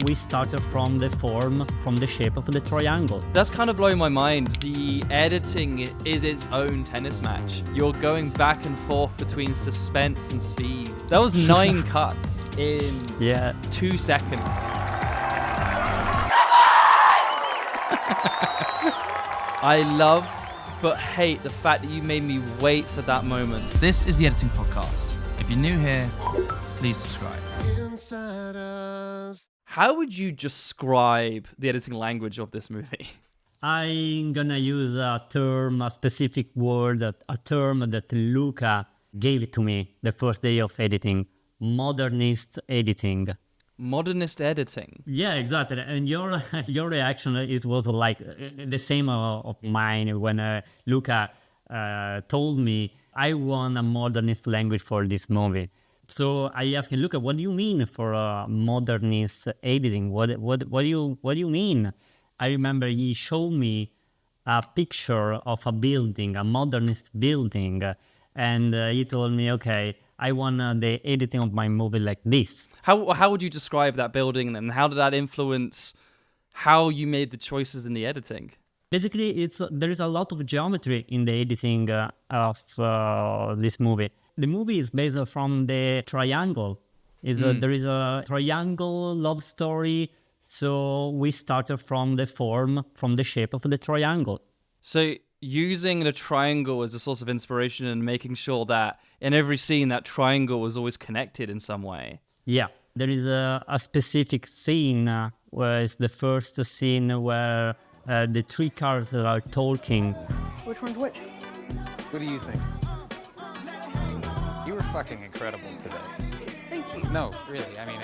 We started from the form, from the shape of the triangle. That's kind of blowing my mind. The editing is its own tennis match. You're going back and forth between suspense and speed. That was 9 cuts in 2 seconds. I love but hate the fact that you made me wait for that moment. This is the Editing Podcast. If you're new here, please subscribe. How would you describe the editing language of this movie? I'm gonna use a term, a specific word, a term that Luca gave to me the first day of editing. Modernist editing. Modernist editing? Yeah, exactly. And your reaction, it was like the same of mine when Luca told me I want a modernist language for this movie. So I asked him, Luca, what do you mean for modernist editing? What do you mean? I remember he showed me a picture of a building, a modernist building, and he told me, okay, I want the editing of my movie like this. How would you describe that building, and how did that influence how you made the choices in the editing? Basically, there is a lot of geometry in the editing of this movie. The movie is based from the triangle. There is a triangle love story, so we started from the form, from the shape of the triangle. So using the triangle as a source of inspiration and making sure that in every scene that triangle was always connected in some way. Yeah, there is a specific scene where it's the first scene where the 3 characters are talking. Which one's which? What do you think? You were fucking incredible today. Thank you. No, really, I mean,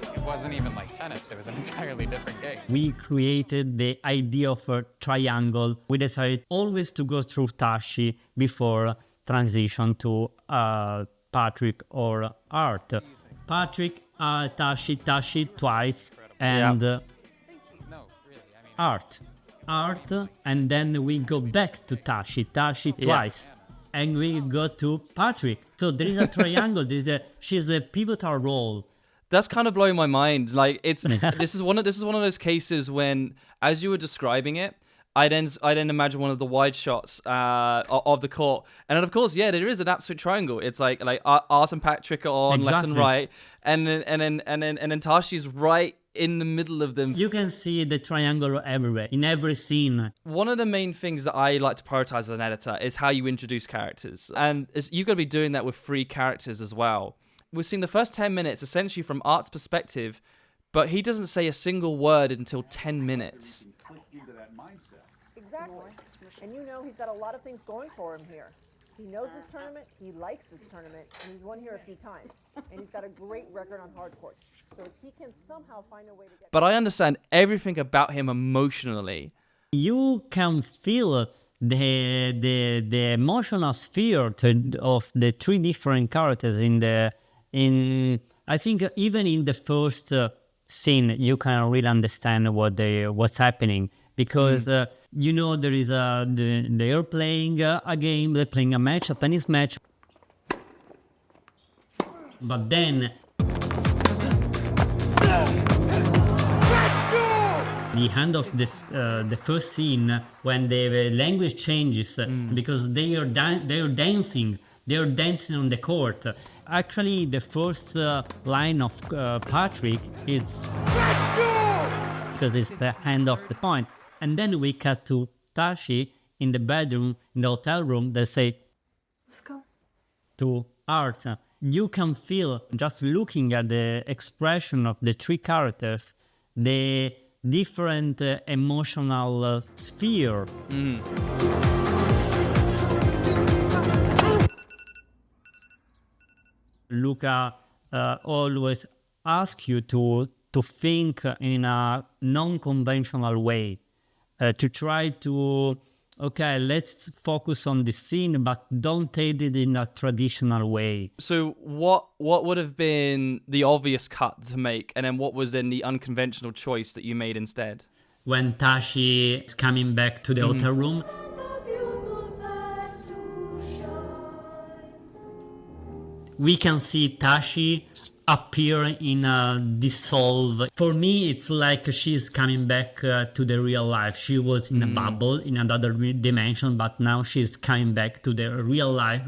it wasn't even like tennis. It was an entirely different game. We created the idea of a triangle. We decided always to go through Tashi before transition to Patrick or Art. Patrick, Tashi twice, and No, really, I mean, Art, and then we go back to Tashi twice, and we go to Patrick. So there is a triangle. She's the pivotal role. That's kind of blowing my mind. Like this is one of those cases when, as you were describing it, I then imagine one of the wide shots of the court, and then of course, there is an absolute triangle. It's like Art and Patrick are on left and right, and then Tashi's right in the middle of them. You can see the triangle everywhere, in every scene. One of the main things that I like to prioritize as an editor is how you introduce characters, and you've got to be doing that with 3 characters as well. We've seen the first 10 minutes essentially from Art's perspective, but he doesn't say a single word until 10 minutes. Exactly. And you know he's got a lot of things going for him here. He knows this tournament, he likes this tournament, and he's won here a few times. And he's got a great record on hard courts. So if he can somehow find a way to get... But I understand everything about him emotionally. You can feel the emotional sphere of the 3 different characters I think even in the first scene you can really understand what's happening, because you know there is they are playing a game, they're playing a tennis match, but then the end of the first scene, when the language changes, because they are dancing on the court. Actually, the first line of Patrick is because it's the end of the point, and then we cut to Tashi in the bedroom, in the hotel room. They say, Let's go. To Art. You can feel, just looking at the expression of the 3 characters, the different emotional sphere. Luca always asks you to think in a non-conventional way, to try to, okay, let's focus on the scene, but don't take it in a traditional way. So what would have been the obvious cut to make, and then what was then the unconventional choice that you made instead? When Tashi is coming back to the hotel room, we can see Tashi appear in a dissolve. For me, it's like she's coming back to the real life. She was in a bubble in another dimension, but now she's coming back to the real life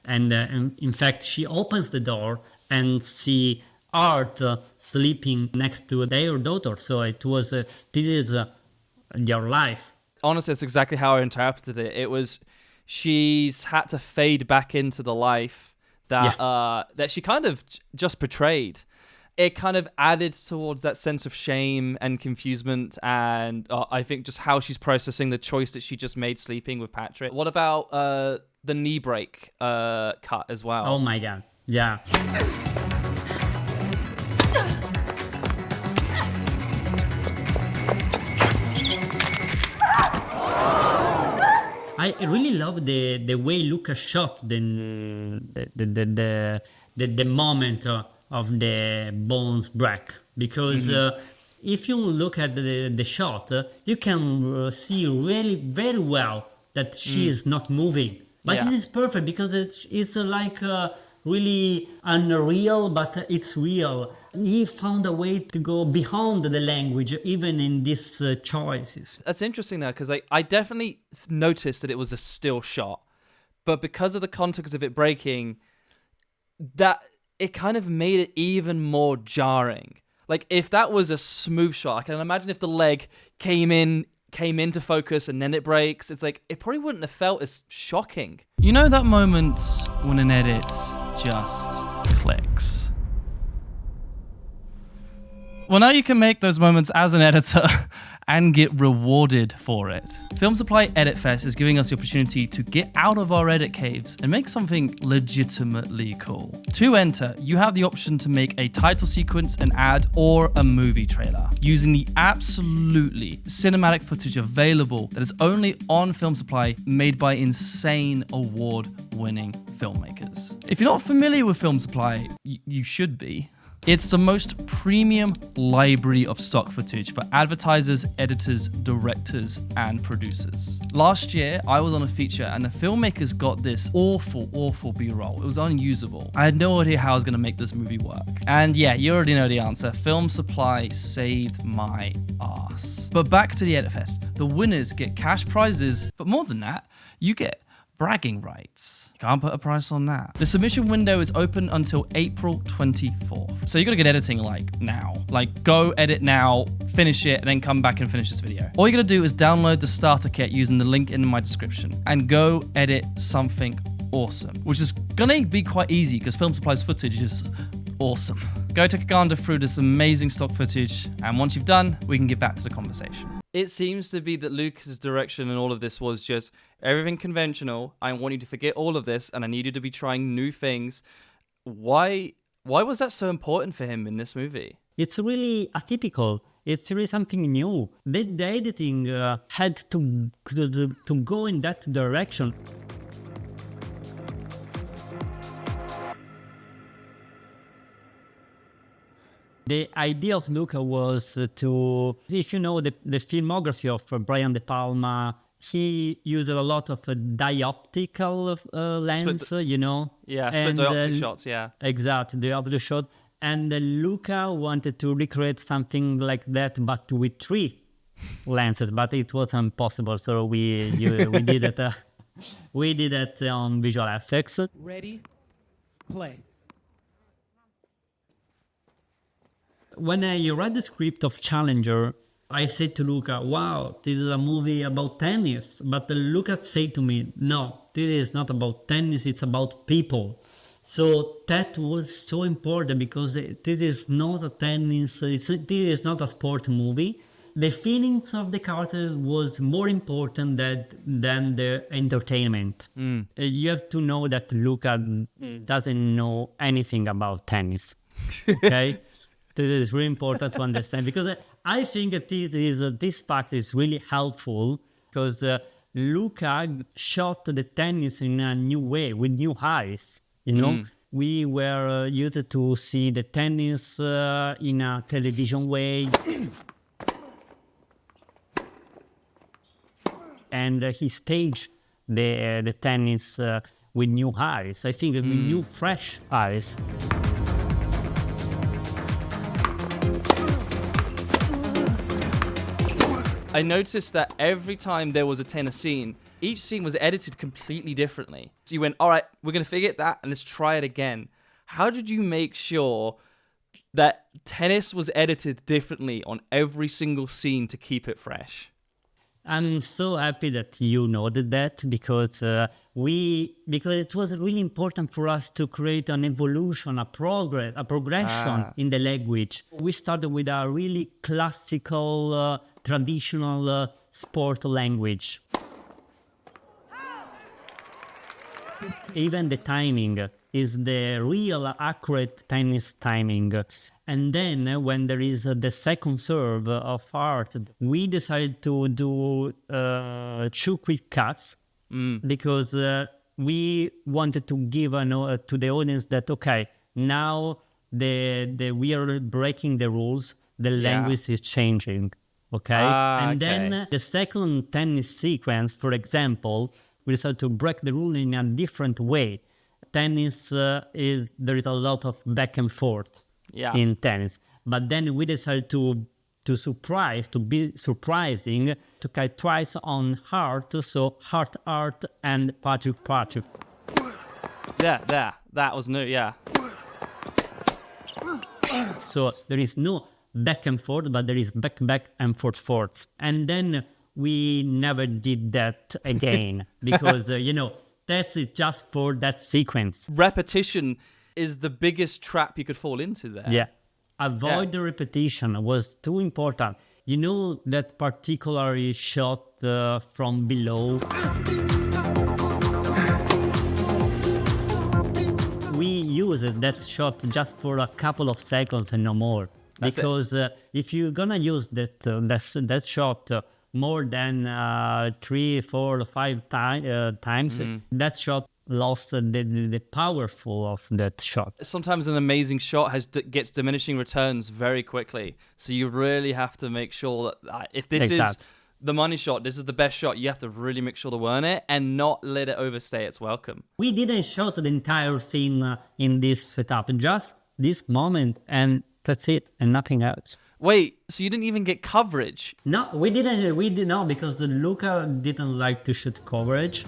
and in fact, she opens the door and see Art sleeping next to their daughter. So it was, this is your life. Honestly, that's exactly how I interpreted it. It was, she's had to fade back into the life that she kind of just betrayed. It kind of added towards that sense of shame and confusement, and I think just how she's processing the choice that she just made sleeping with Patrick. What about the knee break cut as well? Oh my god, yeah. I really love the way Luca shot the moment of the bones break, because if you look at the shot, you can see really very well that she is not moving. But it is perfect because it's like really unreal, but it's real. He found a way to go beyond the language, even in these choices. That's interesting though, because I definitely noticed that it was a still shot, but because of the context of it breaking, that it kind of made it even more jarring. Like if that was a smooth shot, I can imagine if the leg came into focus and then it breaks, it's like it probably wouldn't have felt as shocking. You know that moment when an edit just clicks? Well, now you can make those moments as an editor and get rewarded for it. Film Supply Edit Fest is giving us the opportunity to get out of our edit caves and make something legitimately cool. To enter, you have the option to make a title sequence, an ad, or a movie trailer using the absolutely cinematic footage available that is only on Film Supply, made by insane award-winning filmmakers. If you're not familiar with Film Supply, you should be. It's the most premium library of stock footage for advertisers, editors, directors, and producers. Last year, I was on a feature and the filmmakers got this awful B-roll. It was unusable. I had no idea how I was going to make this movie work. And yeah, you already know the answer. Film Supply saved my ass. But back to the Edit Fest. The winners get cash prizes, but more than that, you get bragging rights. You can't put a price on that. The submission window is open until April 24th. So you gotta get editing like now. Like go edit now, finish it, and then come back and finish this video. All you gotta do is download the starter kit using the link in my description and go edit something awesome, which is gonna be quite easy because Film Supply's footage is awesome. Go take a gander through this amazing stock footage, and once you've done, we can get back to the conversation. It seems to be that Lucas' direction and all of this was just everything conventional. I want you to forget all of this, and I need you to be trying new things. Why was that so important for him in this movie? It's really atypical. It's really something new. The editing had to go in that direction. The idea of Luca was to, if you know the filmography of Brian De Palma, he used a lot of dioptical lens, you know? Yeah, split dioptic shots, yeah. Exactly, dioptic shot. And Luca wanted to recreate something like that, but with 3 lenses, but it was impossible. So we did it. We did it on visual effects. Ready, play. When I read the script of Challenger, I said to Luca, wow, this is a movie about tennis. But Luca said to me, no, this is not about tennis, it's about people. So that was so important because this is not a tennis, this is not a sport movie. The feelings of the character was more important than the entertainment. You have to know that Luca doesn't know anything about tennis, okay? This is really important to understand because I think that this fact is really helpful because Luca shot the tennis in a new way with new eyes. You know, we were used to see the tennis in a television way, and he staged the tennis with new eyes. I think with new, fresh eyes. I noticed that every time there was a tennis scene, each scene was edited completely differently. So you went, all right, we're going to forget that and let's try it again. How did you make sure that tennis was edited differently on every single scene to keep it fresh? I'm so happy that you noted that, because it was really important for us to create an evolution, a progression in the language. We started with a really classical, traditional sport language. Even the timing is the real accurate tennis timing. And then when there is the second serve of art, we decided to do 2 quick cuts because we wanted to give to the audience that, okay, now we are breaking the rules, the language is changing, okay? Then the second tennis sequence, for example, we decided to break the rule in a different way. Tennis there is a lot of back and forth in tennis, but then we decided to be surprising, to cut twice on heart, so heart art and Patrick. Yeah, that was new, yeah. So there is no back and forth, but there is back and forth. And then we never did that again because that's it just for that sequence. Repetition is the biggest trap you could fall into there. Yeah. Avoid the repetition was too important. You know that particular shot from below? We used that shot just for a couple of seconds and no more. Because if you're gonna use that shot more than 3, 4, 5 times, that shot lost the powerful of that shot. Sometimes an amazing shot gets diminishing returns very quickly. So you really have to make sure that if this is the money shot, this is the best shot, you have to really make sure to earn it and not let it overstay its welcome. We didn't shoot the entire scene in this setup, just this moment, and that's it, and nothing else. Wait, so you didn't even get coverage? No, we didn't. We did not, because Luca didn't like to shoot coverage.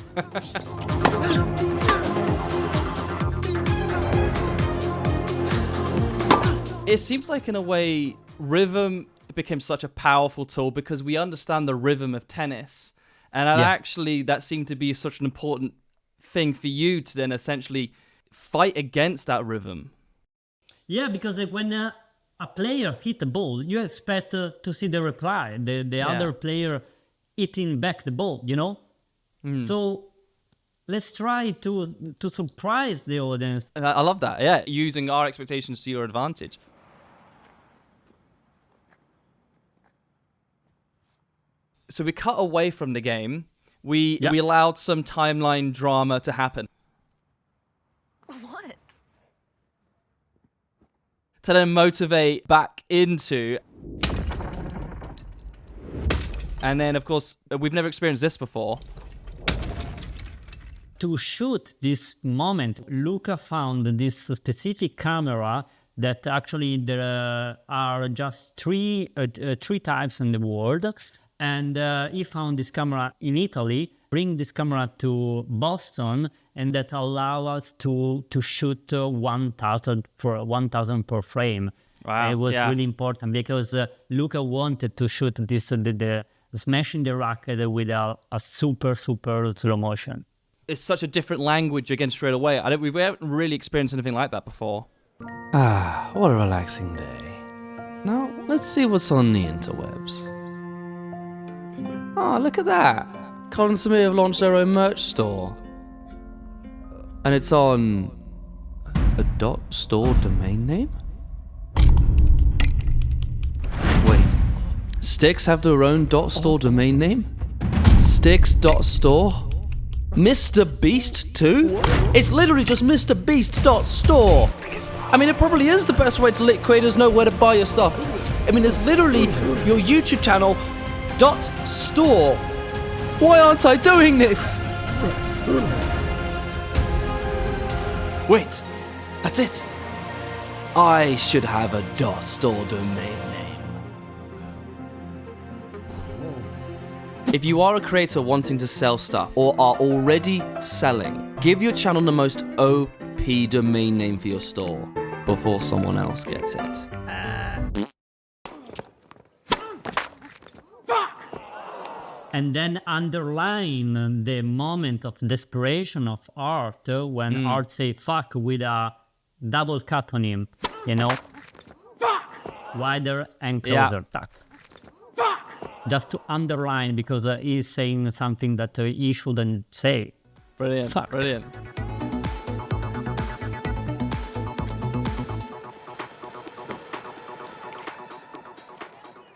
It seems like, in a way, rhythm became such a powerful tool because we understand the rhythm of tennis. And actually, that seemed to be such an important thing for you to then essentially fight against that rhythm. Yeah, because when a player hit the ball, you expect to see the reply, the other player hitting back the ball, So let's try to surprise the audience. I love that, using our expectations to your advantage. So we cut away from the game. We allowed some timeline drama to happen. What? To then motivate back into. And then, of course, we've never experienced this before. To shoot this moment, Luca found this specific camera that actually there are just three types in the world. And he found this camera in Italy, bring this camera to Boston, and that allow us to shoot 1,000 per frame. Wow. It was really important because Luca wanted to shoot this the smashing the racket with a super slow motion. It's such a different language again straight away. We haven't really experienced anything like that before. What a relaxing day. Now, let's see what's on the interwebs. Oh, look at that. Colin Samir have launched their own merch store. And it's on a .store domain name? Wait, Styx have their own .store domain name? Styx.store? Mr. Beast too? It's literally just MrBeast.store. I mean, it probably is the best way to let creators know where to buy your stuff. I mean, it's literally your YouTube channel .store. Why aren't I doing this? Wait, that's it. I should have a DOS or domain name. If you are a creator wanting to sell stuff or are already selling, give your channel the most OP domain name for your store before someone else gets it. And then underline the moment of desperation of Art when Art say fuck with a double cut on him, you know? Wider and closer, tuck. Just to underline, because he's saying something that he shouldn't say. Brilliant, Fuck. brilliant.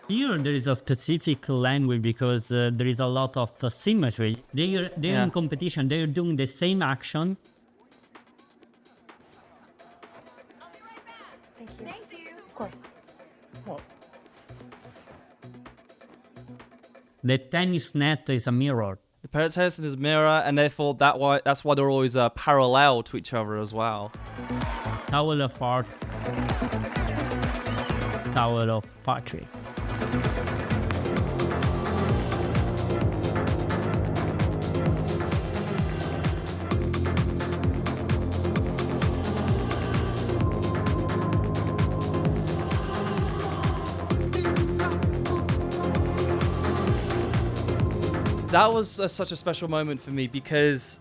Here there is a specific language because there is a lot of symmetry. They're in competition, they're doing the same action. Thank you. Of course. The tennis net is a mirror. The tennis is a mirror, and therefore that's why they're always parallel to each other as well. Tower of Art, Tower of Poetry. That was such a special moment for me because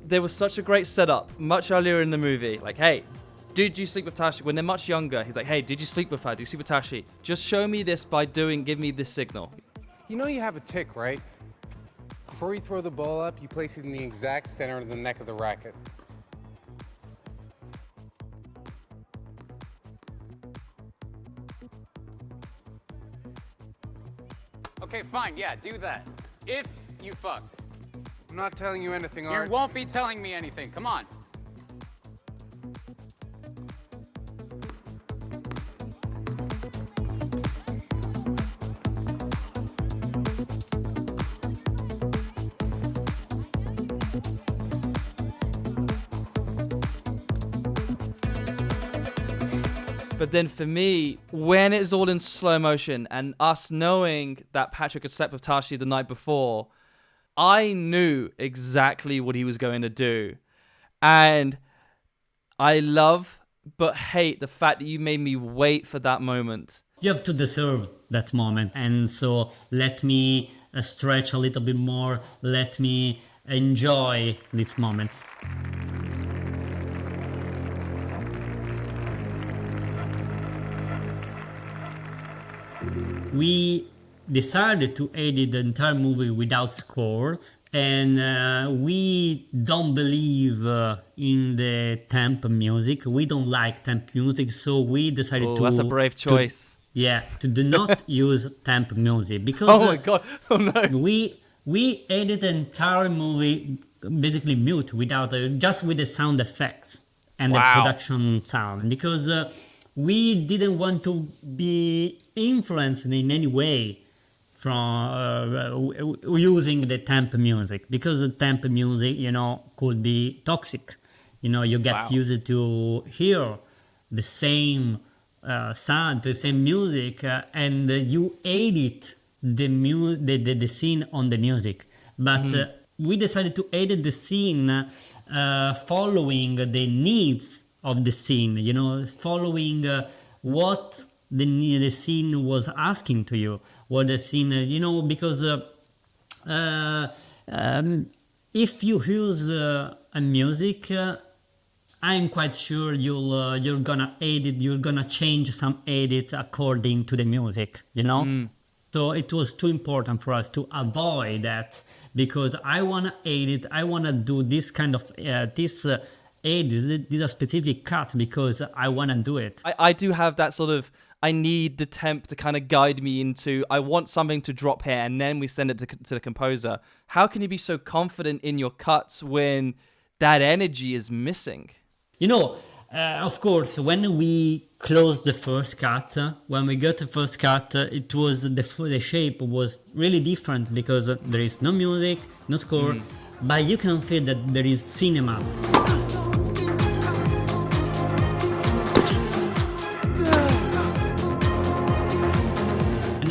there was such a great setup much earlier in the movie. Like, hey, did you sleep with Tashi? When they're much younger, he's like, hey, did you sleep with her? Did you sleep with Tashi? Just show me this by give me this signal. You know you have a tick, right? Before you throw the ball up, you place it in the exact center of the neck of the racket. Okay, fine, yeah, do that. If you fucked. I'm not telling you anything, You Art. won't be telling me anything, come on. But then for me, when it's all in slow motion and us knowing that Patrick had slept with Tashi the night before, I knew exactly what he was going to do. And I love but hate the fact that you made me wait for that moment. You have to deserve that moment. And so let me stretch a little bit more. Let me enjoy this moment. We decided to edit the entire movie without score, and we don't believe in the temp music. We don't like temp music, so we decided to... That's a brave choice. To do not use temp music, because Oh my god, oh no. we edit the entire movie basically mute, without just with the sound effects and the production sound, because we didn't want to be influenced in any way from using the temp music, because the temp music, you know, could be toxic. You know, you get used to hear the same sound, the same music, and you edit the scene on the music. But we decided to edit the scene following the needs of the scene, you know, following what the scene was asking to you, what the scene, you know, because if you use a music, I'm quite sure you're gonna edit, you're gonna change some edits according to the music, you know. So it was too important for us to avoid that, because I wanna edit, I wanna do this kind of this edit, this a specific cut, because I wanna do it. I do have that sort of, I need the temp to kind of guide me into, I want something to drop here, and then we send it to the composer. How can you be so confident in your cuts when that energy is missing? You know, of course, when we closed the first cut, when we got the first cut, it was the shape was really different, because there is no music, no score, but you can feel that there is cinema.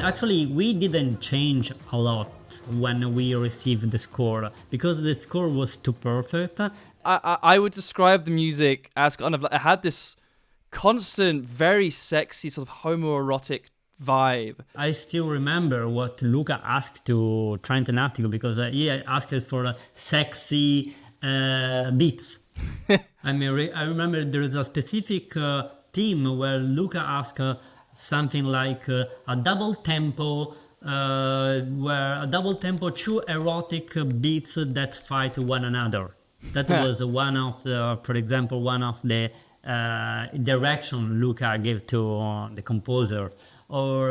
Actually, we didn't change a lot when we received the score because the score was too perfect. I would describe the music as kind of like, it had this constant, very sexy sort of homoerotic vibe. I still remember what Luca asked to Trent and Atticus because he asked us for sexy beats. I remember there is a specific theme where Luca asked something like a double tempo, where a double tempo, two erotic beats that fight one another. That was one of the, for example, one of the direction Luca gave to the composer, or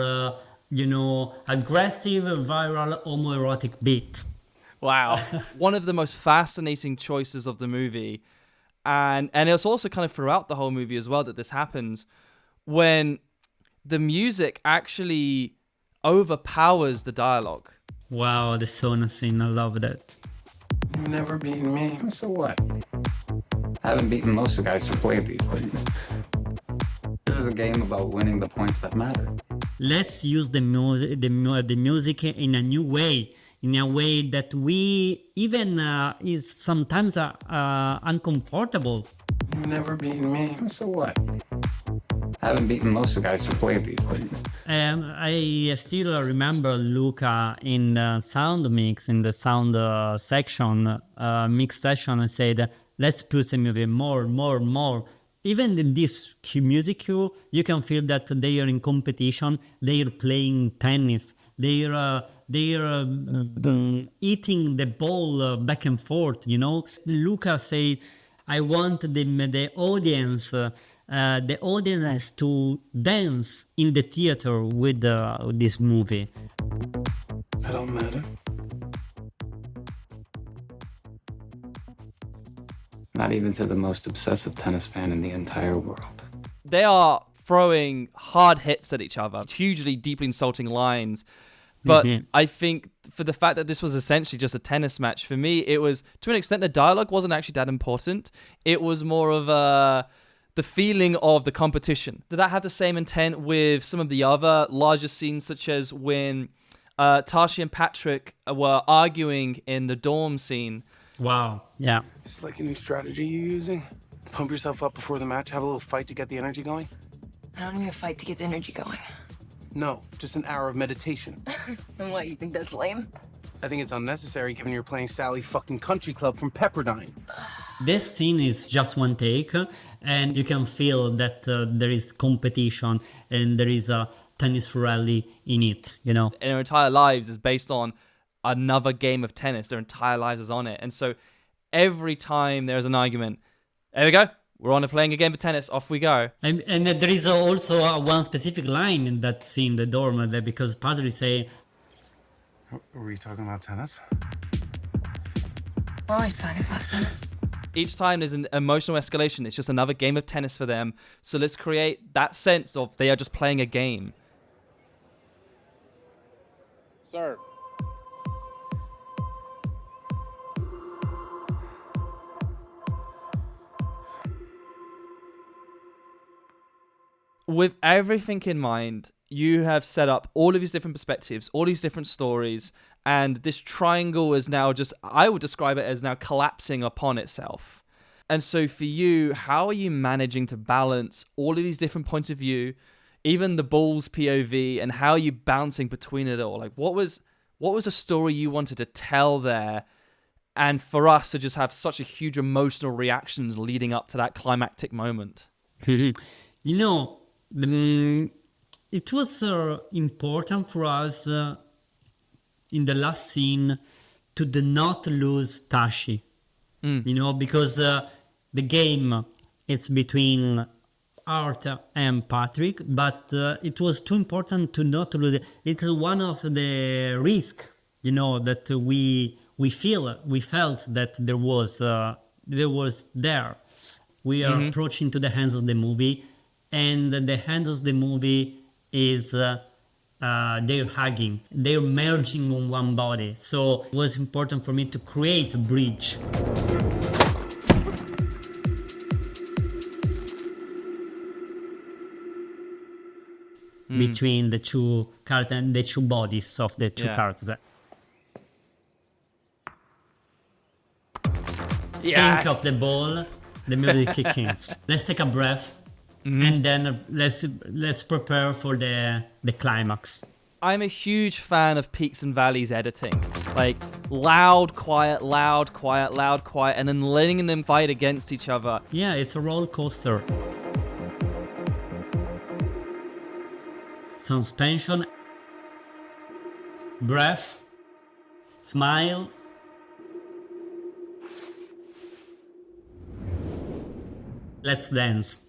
aggressive viral homoerotic beat. Wow. One of the most fascinating choices of the movie, and it's also kind of throughout the whole movie as well that this happens, when the music actually overpowers the dialogue. Wow, the sauna scene, I love that. You've never beaten me, so what? I haven't beaten most of the guys who played these things. This is a game about winning the points that matter. Let's use the music in a new way, in a way that we even is sometimes uncomfortable. You've never beaten me, so what? I haven't beaten most of the guys who played these things. I still remember Luca in the sound mix, in the sound section, mix session, and said, let's put the movie more. Even in this music cue, you can feel that they are in competition, they are playing tennis, they are eating the ball back and forth, Luca said, I want the audience has to dance in the theater with this movie. I don't matter. Not even to the most obsessive tennis fan in the entire world. They are throwing hard hits at each other, hugely deeply insulting lines. But I think for the fact that this was essentially just a tennis match, for me, it was, to an extent, the dialogue wasn't actually that important. It was more of the feeling of the competition. Did that have the same intent with some of the other larger scenes, such as when Tashi and Patrick were arguing in the dorm scene? Wow, yeah. It's like a new strategy you're using. Pump yourself up before the match, have a little fight to get the energy going. I don't need a fight to get the energy going. No, just an hour of meditation. And what, you think that's lame? I think it's unnecessary given you're playing Sally fucking Country Club from Pepperdine. This scene is just one take, and you can feel that there is competition and there is a tennis rally in it, And their entire lives is based on another game of tennis. Their entire lives is on it. And so every time there's an argument, there we go. We're on playing a game of tennis. Off we go. And there is also one specific line in that scene, the dorm, that because Patrick say, Were you talking about tennis? We're always talking about tennis. Each time there's an emotional escalation. It's just another game of tennis for them. So let's create that sense of they are just playing a game. Serve. With everything in mind, you have set up all of these different perspectives, all these different stories, and this triangle is now just, I would describe it as now collapsing upon itself. And so for you, how are you managing to balance all of these different points of view, even the ball's POV, and how are you bouncing between it all? Like, what was a story you wanted to tell there, and for us to just have such a huge emotional reactions leading up to that climactic moment? It was important for us in the last scene to not lose Tashi, because the game it's between Art and Patrick, but it was too important to not lose it. It's one of the risk, that we felt that there was there. We are approaching to the hands of the movie. And the hands of the movie is they're hugging, they're merging on one body. So it was important for me to create a bridge. between the two characters and the two bodies of the two characters. Sync of the ball, the music kicks in. Let's take a breath, and then let's prepare for the climax. I'm a huge fan of Peaks and Valleys editing. Like, loud, quiet, loud, quiet, loud, quiet, and then letting them fight against each other. Yeah, it's a roller coaster. Suspension, breath, smile. Let's dance.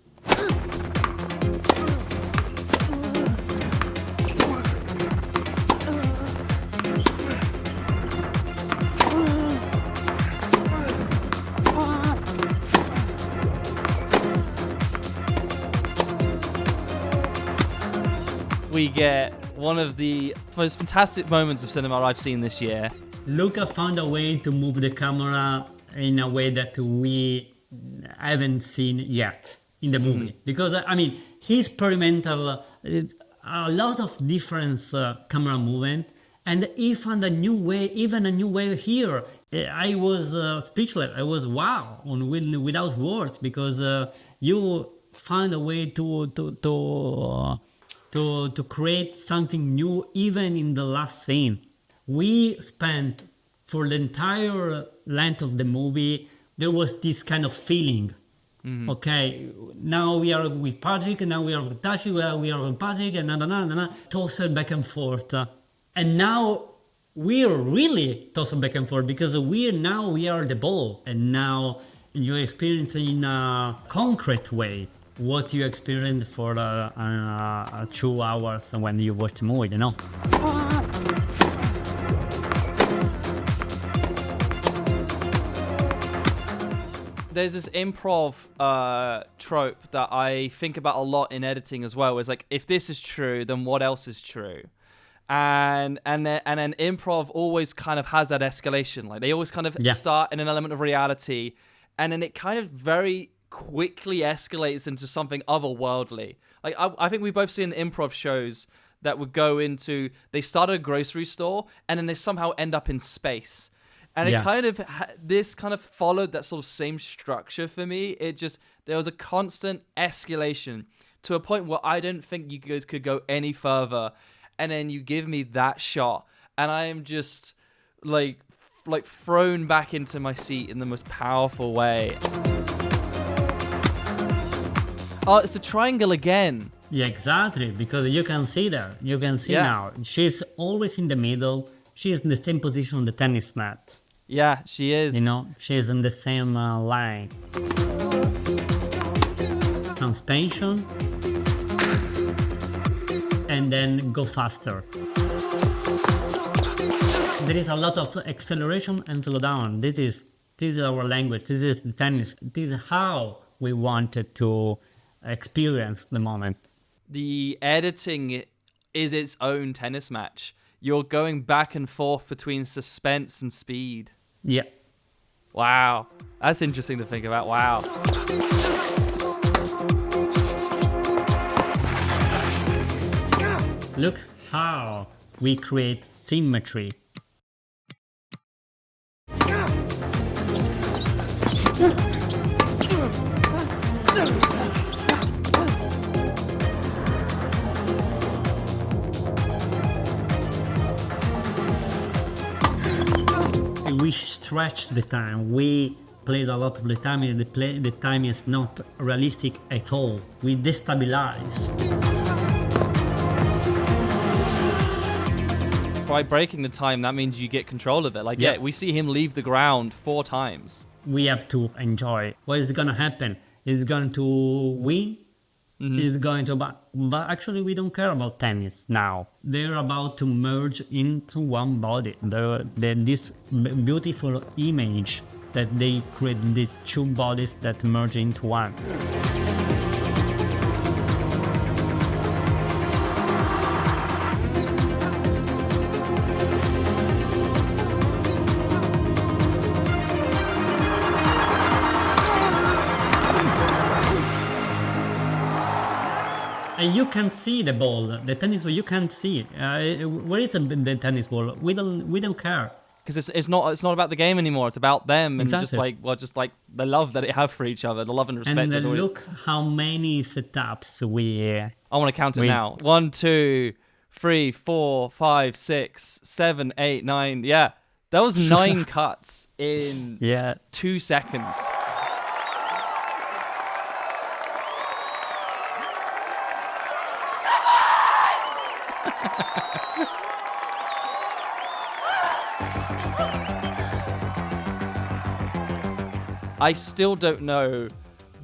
We get one of the most fantastic moments of cinema I've seen this year. Luca found a way to move the camera in a way that we haven't seen yet in the movie. Because, I mean, he experimental a lot of different camera movement, and he found a new way, even a new way here. I was speechless. I was wow, without words, because you found a way to create something new, even in the last scene. We spent, for the entire length of the movie, there was this kind of feeling. Okay, now we are with Patrick, now we are with Tashi, we are with Patrick, and tossed back and forth. And now we are really tossed back and forth, because we are the ball, and now you're experiencing in a concrete way what you experienced for 2 hours when you watch the movie, you know? There's this improv trope that I think about a lot in editing as well. It's like, if this is true, then what else is true? And then improv always kind of has that escalation. Like, they always kind of start in an element of reality, and then it kind of very quickly escalates into something otherworldly. Like, I think we've both seen improv shows that would go into, they start at a grocery store and then they somehow end up in space. And it kind of, this kind of followed that sort of same structure for me. There was a constant escalation to a point where I didn't think you guys could go any further. And then you give me that shot, and I am just like thrown back into my seat in the most powerful way. Oh, it's a triangle again. Yeah, exactly, because you can see that. You can see now. She's always in the middle. She's in the same position on the tennis net. Yeah, she is. You know, she's in the same line. Suspension. And then go faster. There is a lot of acceleration and slow down. This is our language. This is the tennis. This is how we wanted to experience the moment. The editing is its own tennis match. You're going back and forth between suspense and speed. Yeah. Wow. That's interesting to think about. Wow. Look how we create symmetry. We stretched the time. We played a lot of the time, and the time is not realistic at all. We destabilize. By breaking the time, that means you get control of it. Like, we see him leave the ground 4 times. We have to enjoy what is going to happen. He's going to win. He's going to... But actually, we don't care about tennis now. They're about to merge into one body. This beautiful image that they create, the 2 bodies that merge into one. You can't see the ball. The tennis ball, you can't see. Where is the tennis ball? We don't care. Because it's not about the game anymore. It's about them and Exactly. just like the love that they have for each other, the love and respect. And that they- look how many setups we. I want to count it now. 1, 2, 3, 4, 5, 6, 7, 8, 9. Yeah, that was 9 cuts in 2 seconds. I still don't know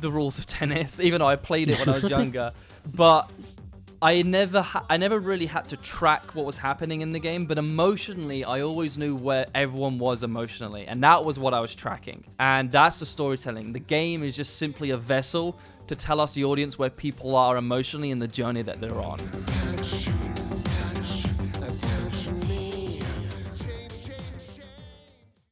the rules of tennis, even though I played it when I was younger. But I never really had to track what was happening in the game. But emotionally, I always knew where everyone was emotionally, and that was what I was tracking. And that's the storytelling. The game is just simply a vessel to tell us, the audience, where people are emotionally in the journey that they're on.